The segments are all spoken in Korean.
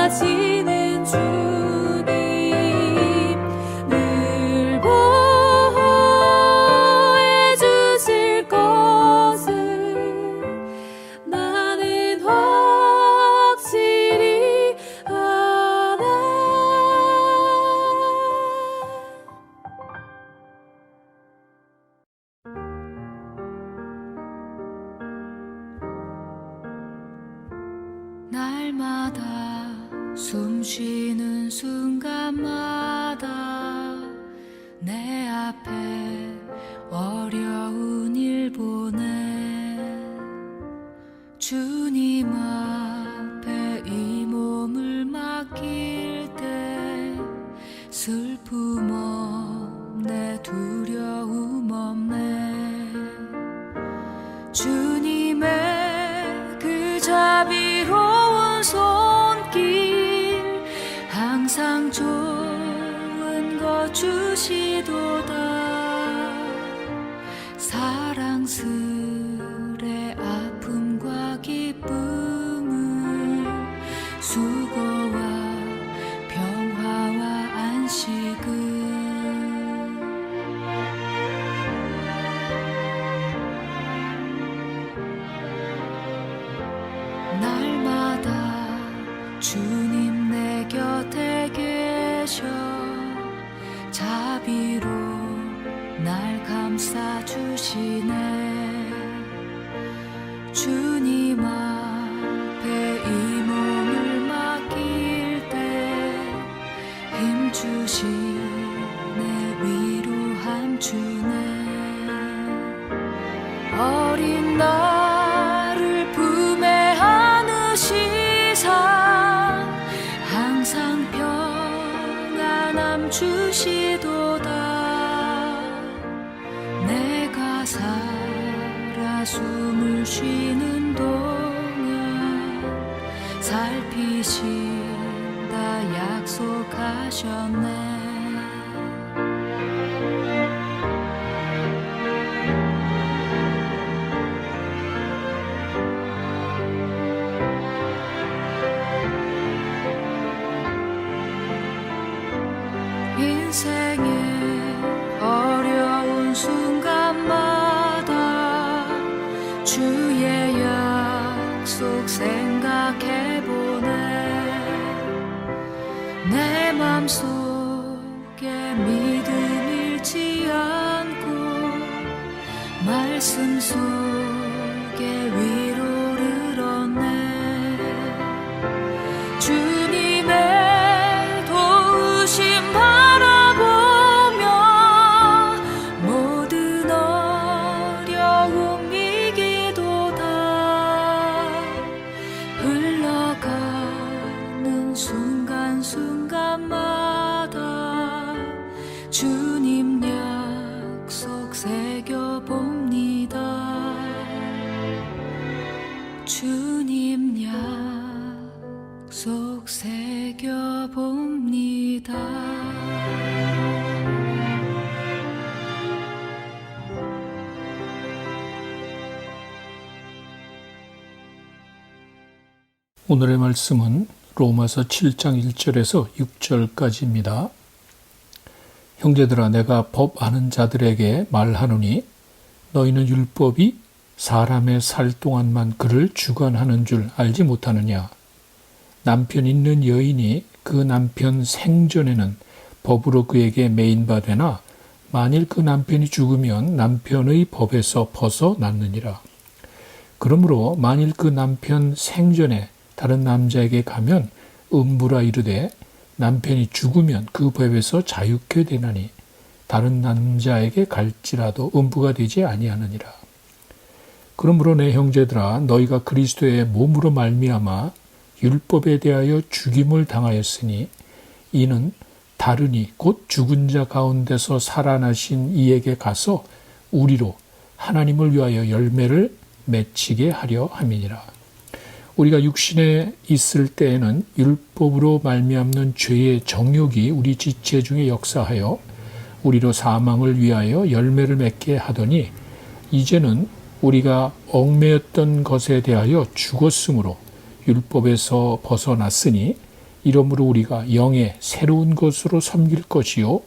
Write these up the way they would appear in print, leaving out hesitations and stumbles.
사랑하시는 주님 늘 보호해 주실 것을 나는 확실히 아네. 날마다 숨 쉬는 순간마다 내 앞에 어려운 일 보내 주님 앞에 이 몸을 맡길 때 슬픔 없네 두려움 없네 주님의 그 자비로운 손길 항상 좋은 것 주시도다 사랑스레 아픔과 기쁨을 수고와 평화와 안식을 날마다 주님 내 곁에 계셔 자비로 날 감싸주시네 주님 앞에 이 몸을 맡길 때 힘주시네 위로함 주네 어린 나를 품에 안으시사 항상 평안함 주시도다 내가 살아 숨을 쉬는 동안 살피신다 약속하셨네 인생의 어려운 순간마다 주의 약속 생각해보네 내 맘속에 믿음 잃지 않고 말씀 속에 위로를 얻네 주님의 도우심 바라보며 모든 어려움 이기도다 흘러가는 순간순간마다 주님 약속 새겨봅니다 주님 약속 새겨봅니다 오늘의 말씀은 로마서 7장 1절에서 6절까지입니다. 형제들아 내가 법 아는 자들에게 말하노니 너희는 율법이 사람의 살 동안만 그를 주관하는 줄 알지 못하느냐. 남편 있는 여인이 그 남편 생전에는 법으로 그에게 매인바 되나 만일 그 남편이 죽으면 남편의 법에서 벗어났느니라. 그러므로 만일 그 남편 생전에 다른 남자에게 가면 음부라 이르되 남편이 죽으면 그 법에서 자유케 되나니 다른 남자에게 갈지라도 음부가 되지 아니하느니라. 그러므로 내 형제들아 너희가 그리스도의 몸으로 말미암아 율법에 대하여 죽임을 당하였으니 이는 다르니 곧 죽은 자 가운데서 살아나신 이에게 가서 우리로 하나님을 위하여 열매를 맺히게 하려 함이니라. 우리가 육신에 있을 때에는 율법으로 말미암는 죄의 정욕이 우리 지체 중에 역사하여 우리로 사망을 위하여 열매를 맺게 하더니 이제는 우리가 얽매였던 것에 대하여 죽었으므로 율법에서 벗어났으니 이러므로 우리가 영의 새로운 것으로 섬길 것이요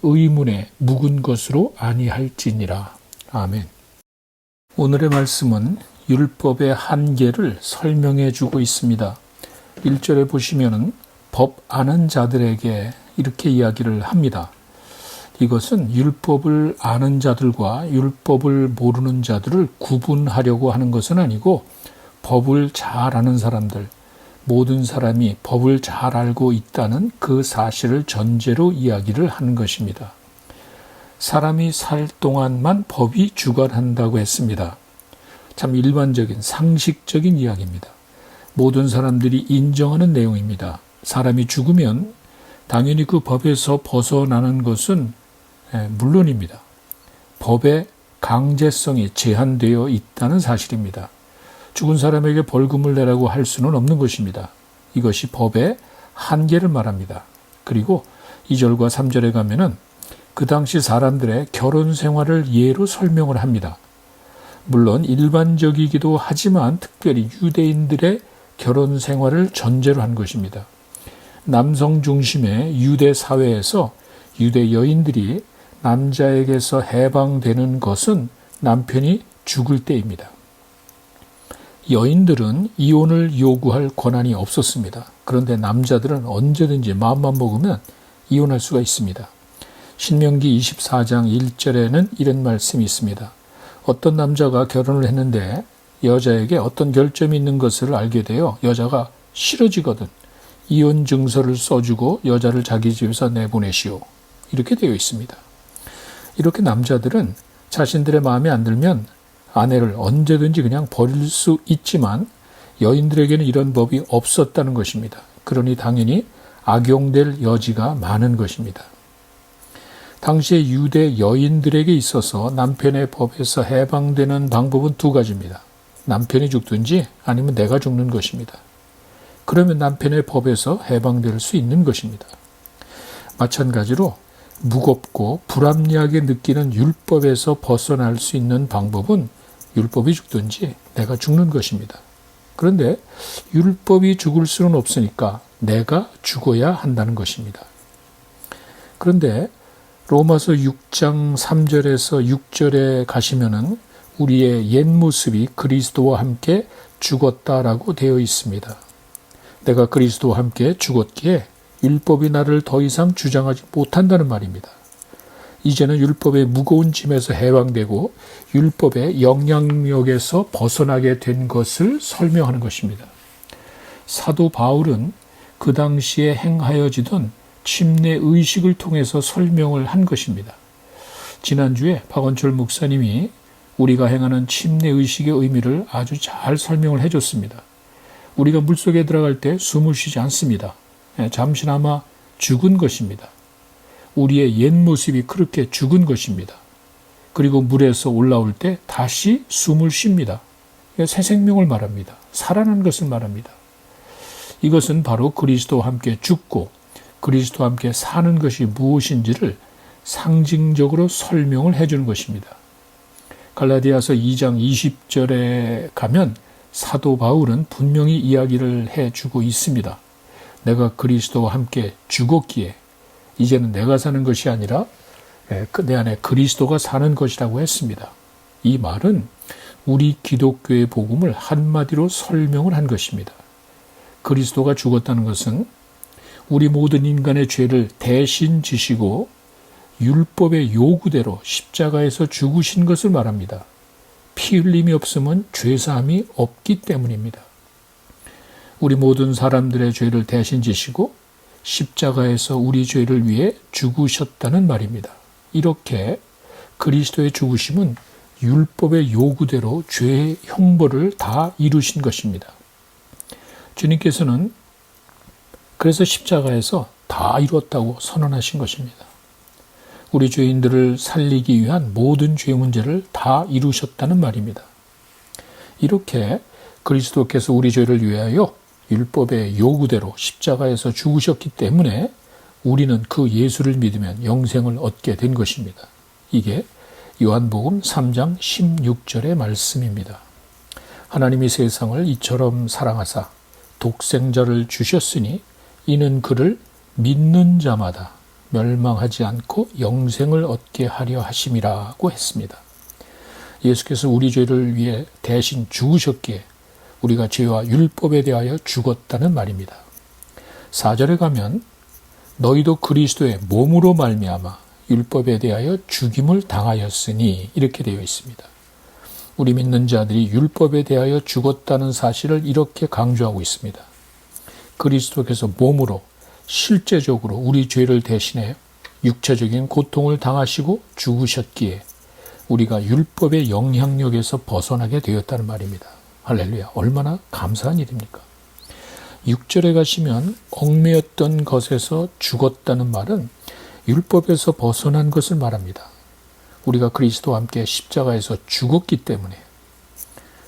의문의 묵은 것으로 아니할지니라. 아멘. 오늘의 말씀은 율법의 한계를 설명해 주고 있습니다. 1절에 보시면은 법 아는 자들에게 이렇게 이야기를 합니다. 이것은 율법을 아는 자들과 율법을 모르는 자들을 구분하려고 하는 것은 아니고 법을 잘 아는 사람들, 모든 사람이 법을 잘 알고 있다는 그 사실을 전제로 이야기를 하는 것입니다. 사람이 살 동안만 법이 주관한다고 했습니다. 참 일반적인 상식적인 이야기입니다. 모든 사람들이 인정하는 내용입니다. 사람이 죽으면 당연히 그 법에서 벗어나는 것은 물론입니다. 법의 강제성이 제한되어 있다는 사실입니다. 죽은 사람에게 벌금을 내라고 할 수는 없는 것입니다. 이것이 법의 한계를 말합니다. 그리고 2절과 3절에 가면은 그 당시 사람들의 결혼 생활을 예로 설명을 합니다. 물론 일반적이기도 하지만 특별히 유대인들의 결혼 생활을 전제로 한 것입니다. 남성 중심의 유대 사회에서 유대 여인들이 남자에게서 해방되는 것은 남편이 죽을 때입니다. 여인들은 이혼을 요구할 권한이 없었습니다. 그런데 남자들은 언제든지 마음만 먹으면 이혼할 수가 있습니다. 신명기 24장 1절에는 이런 말씀이 있습니다. 어떤 남자가 결혼을 했는데 여자에게 어떤 결점이 있는 것을 알게 되어 여자가 싫어지거든 이혼 증서를 써주고 여자를 자기 집에서 내보내시오. 이렇게 되어 있습니다. 이렇게 남자들은 자신들의 마음에 안 들면 아내를 언제든지 그냥 버릴 수 있지만 여인들에게는 이런 법이 없었다는 것입니다. 그러니 당연히 악용될 여지가 많은 것입니다. 당시의 유대 여인들에게 있어서 남편의 법에서 해방되는 방법은 두 가지입니다. 남편이 죽든지 아니면 내가 죽는 것입니다. 그러면 남편의 법에서 해방될 수 있는 것입니다. 마찬가지로 무겁고 불합리하게 느끼는 율법에서 벗어날 수 있는 방법은 율법이 죽든지 내가 죽는 것입니다. 그런데 율법이 죽을 수는 없으니까 내가 죽어야 한다는 것입니다. 그런데 로마서 6장 3절에서 6절에 가시면은 우리의 옛 모습이 그리스도와 함께 죽었다라고 되어 있습니다. 내가 그리스도와 함께 죽었기에 율법이 나를 더 이상 주장하지 못한다는 말입니다. 이제는 율법의 무거운 짐에서 해방되고 율법의 영향력에서 벗어나게 된 것을 설명하는 것입니다. 사도 바울은 그 당시에 행하여지던 침례 의식을 통해서 설명을 한 것입니다. 지난주에 박원철 목사님이 우리가 행하는 침례 의식의 의미를 아주 잘 설명을 해줬습니다. 우리가 물속에 들어갈 때 숨을 쉬지 않습니다. 잠시나마 죽은 것입니다. 우리의 옛 모습이 그렇게 죽은 것입니다. 그리고 물에서 올라올 때 다시 숨을 쉽니다. 새 생명을 말합니다. 살아난 것을 말합니다. 이것은 바로 그리스도와 함께 죽고 그리스도와 함께 사는 것이 무엇인지를 상징적으로 설명을 해주는 것입니다. 갈라디아서 2장 20절에 가면 사도 바울은 분명히 이야기를 해주고 있습니다. 내가 그리스도와 함께 죽었기에 이제는 내가 사는 것이 아니라 내 안에 그리스도가 사는 것이라고 했습니다. 이 말은 우리 기독교의 복음을 한마디로 설명을 한 것입니다. 그리스도가 죽었다는 것은 우리 모든 인간의 죄를 대신 지시고 율법의 요구대로 십자가에서 죽으신 것을 말합니다. 피 흘림이 없으면 죄사함이 없기 때문입니다. 우리 모든 사람들의 죄를 대신 지시고 십자가에서 우리 죄를 위해 죽으셨다는 말입니다. 이렇게 그리스도의 죽으심은 율법의 요구대로 죄의 형벌을 다 이루신 것입니다. 주님께서는 그래서 십자가에서 다 이루었다고 선언하신 것입니다. 우리 죄인들을 살리기 위한 모든 죄 문제를 다 이루셨다는 말입니다. 이렇게 그리스도께서 우리 죄를 위하여 율법의 요구대로 십자가에서 죽으셨기 때문에 우리는 그 예수를 믿으면 영생을 얻게 된 것입니다. 이게 요한복음 3장 16절의 말씀입니다. 하나님이 세상을 이처럼 사랑하사 독생자를 주셨으니 이는 그를 믿는 자마다 멸망하지 않고 영생을 얻게 하려 하심이라고 했습니다. 예수께서 우리 죄를 위해 대신 죽으셨기에 우리가 죄와 율법에 대하여 죽었다는 말입니다. 4절에 가면 너희도 그리스도의 몸으로 말미암아 율법에 대하여 죽임을 당하였으니 이렇게 되어 있습니다. 우리 믿는 자들이 율법에 대하여 죽었다는 사실을 이렇게 강조하고 있습니다. 그리스도께서 몸으로 실제적으로 우리 죄를 대신해 육체적인 고통을 당하시고 죽으셨기에 우리가 율법의 영향력에서 벗어나게 되었다는 말입니다. 할렐루야, 얼마나 감사한 일입니까? 6절에 가시면 얽매였던 것에서 죽었다는 말은 율법에서 벗어난 것을 말합니다. 우리가 그리스도와 함께 십자가에서 죽었기 때문에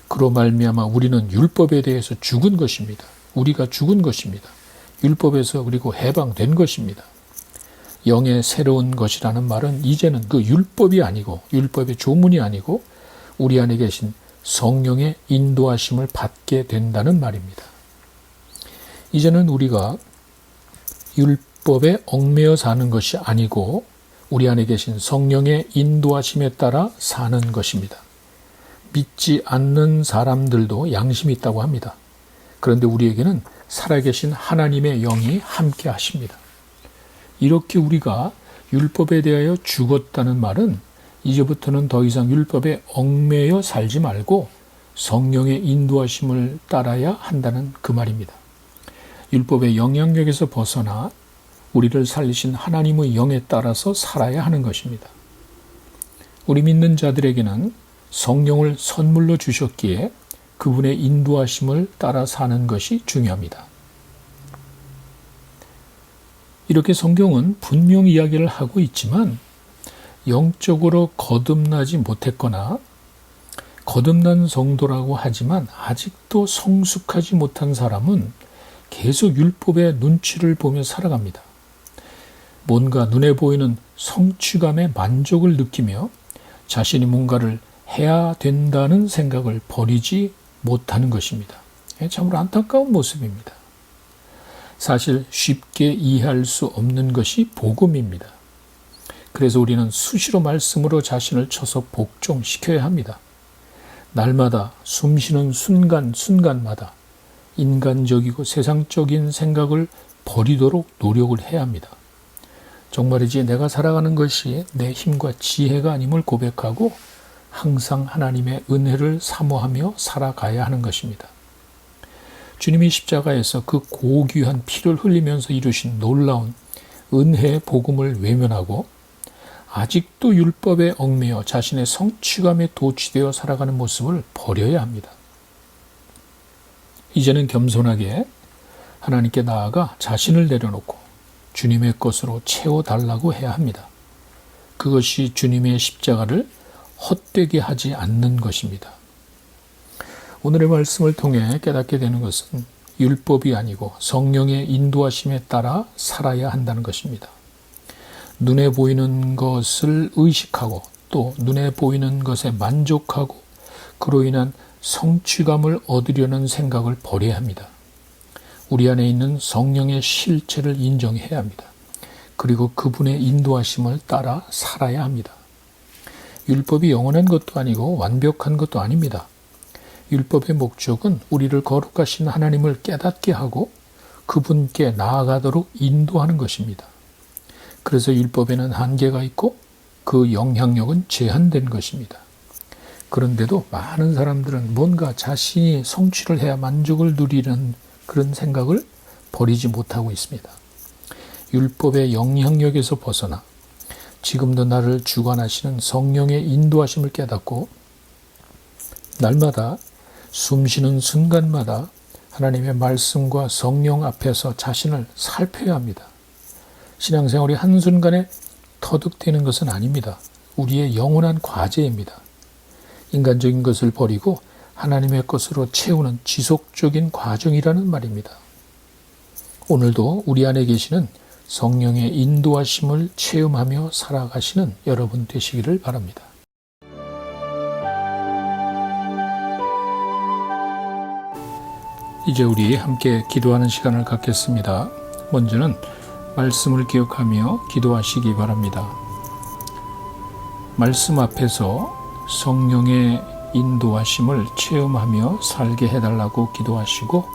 그로 말미암아 우리는 율법에 대해서 죽은 것입니다. 우리가 죽은 것입니다. 율법에서 그리고 해방된 것입니다. 영의 새로운 것이라는 말은 이제는 그 율법이 아니고 율법의 조문이 아니고 우리 안에 계신 성령의 인도하심을 받게 된다는 말입니다. 이제는 우리가 율법에 얽매여 사는 것이 아니고 우리 안에 계신 성령의 인도하심에 따라 사는 것입니다. 믿지 않는 사람들도 양심이 있다고 합니다. 그런데 우리에게는 살아계신 하나님의 영이 함께 하십니다. 이렇게 우리가 율법에 대하여 죽었다는 말은 이제부터는 더 이상 율법에 얽매여 살지 말고 성령의 인도하심을 따라야 한다는 그 말입니다. 율법의 영향력에서 벗어나 우리를 살리신 하나님의 영에 따라서 살아야 하는 것입니다. 우리 믿는 자들에게는 성령을 선물로 주셨기에 그분의 인도하심을 따라 사는 것이 중요합니다. 이렇게 성경은 분명히 이야기를 하고 있지만 영적으로 거듭나지 못했거나 거듭난 성도라고 하지만 아직도 성숙하지 못한 사람은 계속 율법의 눈치를 보며 살아갑니다. 뭔가 눈에 보이는 성취감의 만족을 느끼며 자신이 뭔가를 해야 된다는 생각을 버리지 못하는 것입니다. 참으로 안타까운 모습입니다. 사실 쉽게 이해할 수 없는 것이 복음입니다. 그래서 우리는 수시로 말씀으로 자신을 쳐서 복종시켜야 합니다. 날마다 숨쉬는 순간마다 인간적이고 세상적인 생각을 버리도록 노력을 해야 합니다. 정말이지 내가 살아가는 것이 내 힘과 지혜가 아님을 고백하고 항상 하나님의 은혜를 사모하며 살아가야 하는 것입니다. 주님이 십자가에서 그 고귀한 피를 흘리면서 이루신 놀라운 은혜의 복음을 외면하고 아직도 율법에 얽매여 자신의 성취감에 도취되어 살아가는 모습을 버려야 합니다. 이제는 겸손하게 하나님께 나아가 자신을 내려놓고 주님의 것으로 채워달라고 해야 합니다. 그것이 주님의 십자가를 헛되게 하지 않는 것입니다. 오늘의 말씀을 통해 깨닫게 되는 것은 율법이 아니고 성령의 인도하심에 따라 살아야 한다는 것입니다. 눈에 보이는 것을 의식하고 또 눈에 보이는 것에 만족하고 그로 인한 성취감을 얻으려는 생각을 버려야 합니다. 우리 안에 있는 성령의 실체를 인정해야 합니다. 그리고 그분의 인도하심을 따라 살아야 합니다. 율법이 영원한 것도 아니고 완벽한 것도 아닙니다. 율법의 목적은 우리를 거룩하신 하나님을 깨닫게 하고 그분께 나아가도록 인도하는 것입니다. 그래서 율법에는 한계가 있고 그 영향력은 제한된 것입니다. 그런데도 많은 사람들은 뭔가 자신이 성취를 해야 만족을 누리는 그런 생각을 버리지 못하고 있습니다. 율법의 영향력에서 벗어나 지금도 나를 주관하시는 성령의 인도하심을 깨닫고 날마다 숨쉬는 순간마다 하나님의 말씀과 성령 앞에서 자신을 살펴야 합니다. 신앙생활이 한순간에 터득되는 것은 아닙니다. 우리의 영원한 과제입니다. 인간적인 것을 버리고 하나님의 것으로 채우는 지속적인 과정이라는 말입니다. 오늘도 우리 안에 계시는 성령의 인도하심을 체험하며 살아가시는 여러분 되시기를 바랍니다. 이제 우리 함께 기도하는 시간을 갖겠습니다. 먼저는 말씀을 기억하며 기도하시기 바랍니다. 말씀 앞에서 성령의 인도하심을 체험하며 살게 해달라고 기도하시고,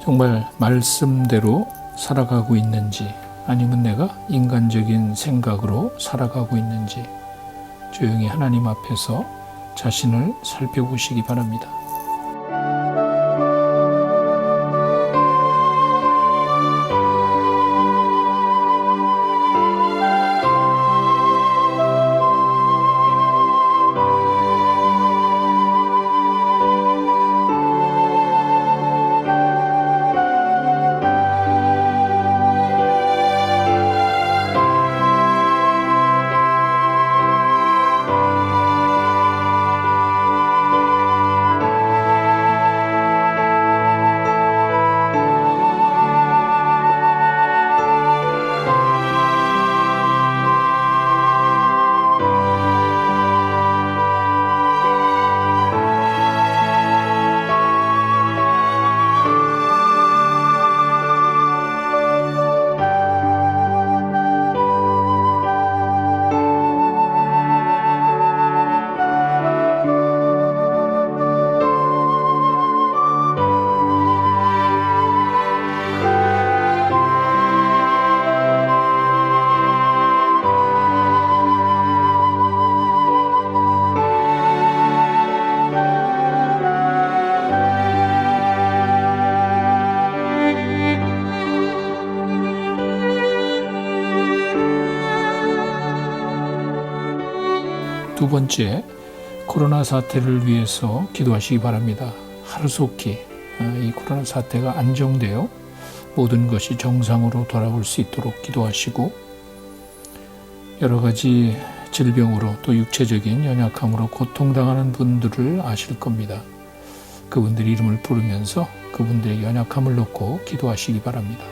정말 말씀대로 살아가고 있는지 아니면 내가 인간적인 생각으로 살아가고 있는지 조용히 하나님 앞에서 자신을 살펴보시기 바랍니다. 두 번째, 코로나 사태를 위해서 기도하시기 바랍니다. 하루속히 이 코로나 사태가 안정되어 모든 것이 정상으로 돌아올 수 있도록 기도하시고, 여러 가지 질병으로 또 육체적인 연약함으로 고통당하는 분들을 아실 겁니다. 그분들 이름을 부르면서 그분들의 연약함을 놓고 기도하시기 바랍니다.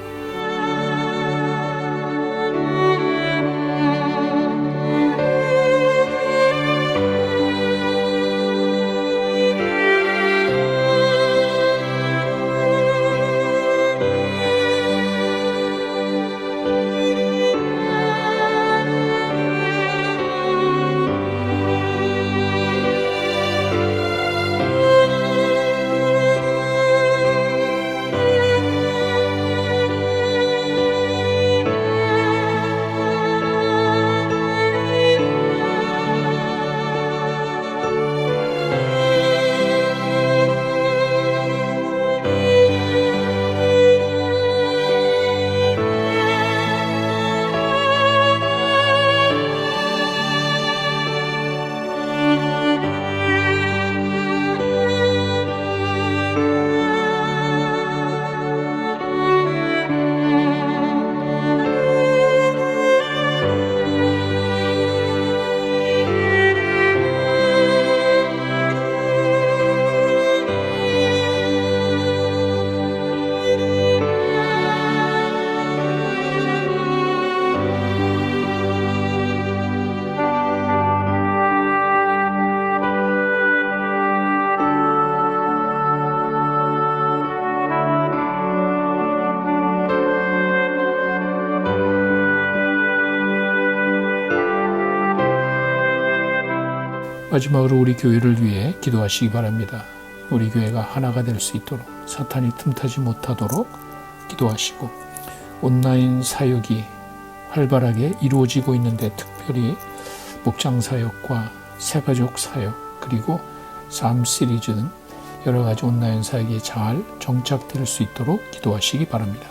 마지막으로 우리 교회를 위해 기도하시기 바랍니다. 우리 교회가 하나가 될 수 있도록, 사탄이 틈타지 못하도록 기도하시고, 온라인 사역이 활발하게 이루어지고 있는데 특별히 목장 사역과 새가족 사역, 그리고 삶 시리즈 등 여러 가지 온라인 사역이 잘 정착될 수 있도록 기도하시기 바랍니다.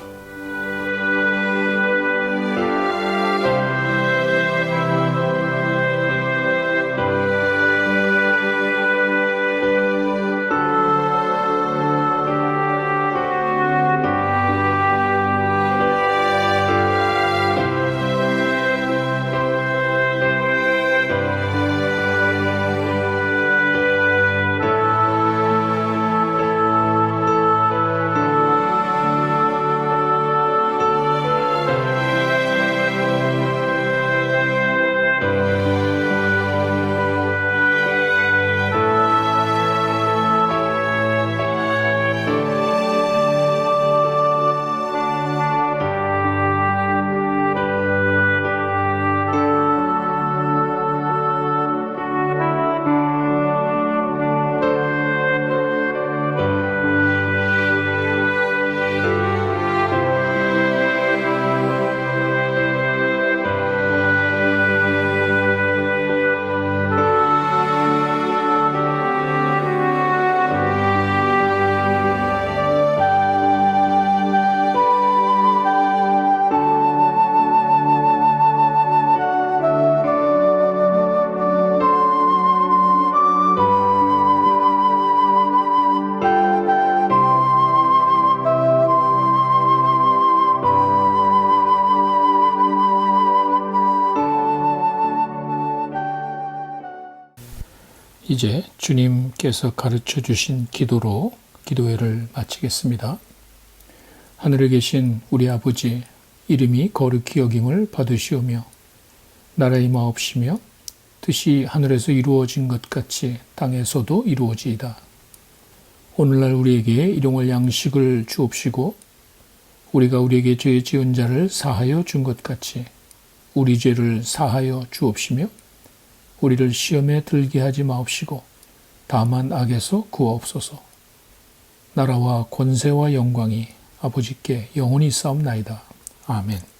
이제 주님께서 가르쳐 주신 기도로 기도회를 마치겠습니다. 하늘에 계신 우리 아버지, 이름이 거룩히 여김을 받으시오며 나라의 마옵시며 뜻이 하늘에서 이루어진 것 같이 땅에서도 이루어지이다. 오늘날 우리에게 일용할 양식을 주옵시고 우리가 우리에게 죄 지은 자를 사하여 준 것 같이 우리 죄를 사하여 주옵시며 우리를 시험에 들게 하지 마옵시고 다만 악에서 구하옵소서. 나라와 권세와 영광이 아버지께 영원히 싸움나이다. 아멘.